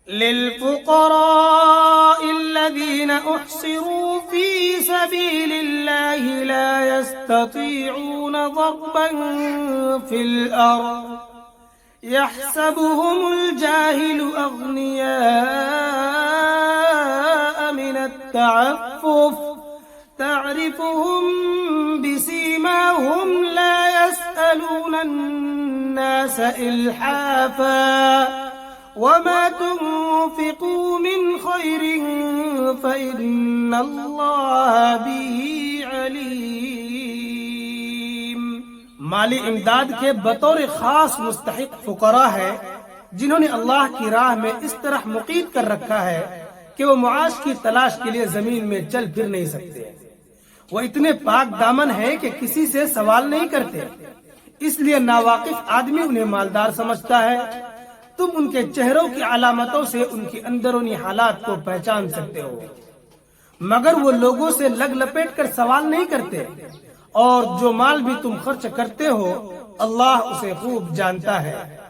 लिल्फुक़राइल्लज़ीना उहसिरू फ़ी सबीलिल्लाहि ला यस्ततीऊन ज़रबन fill अर्ज़ यहसबुहुमुल जाहिलु अग़नियाअ मिनत तअफ़्फ़ुफ़ तअरिफ़ुहुम बिसीमाहुम ला यसअलून अन्नास इल्हाफ़ा वमा तुन्फ़िक़ू मिन ख़ैरिन फ़इन्नल्लाह बिही अलीम। माली इमदाद के बतौर खास मुस्तहिक फुकरा है जिन्होंने अल्लाह की राह में इस तरह मुक़ीद कर रखा है कि वो मुआश की तलाश के लिए जमीन में चल फिर नहीं सकते। वो इतने पाक दामन है कि किसी से सवाल नहीं करते, इसलिए नावाकिफ आदमी उन्हें मालदार समझता है। तुम उनके चेहरों की अलामतों से उनकी अंदरूनी हालात को पहचान सकते हो, मगर वो लोगों से लग लपेट कर सवाल नहीं करते, और जो माल भी तुम खर्च करते हो अल्लाह उसे खूब जानता है।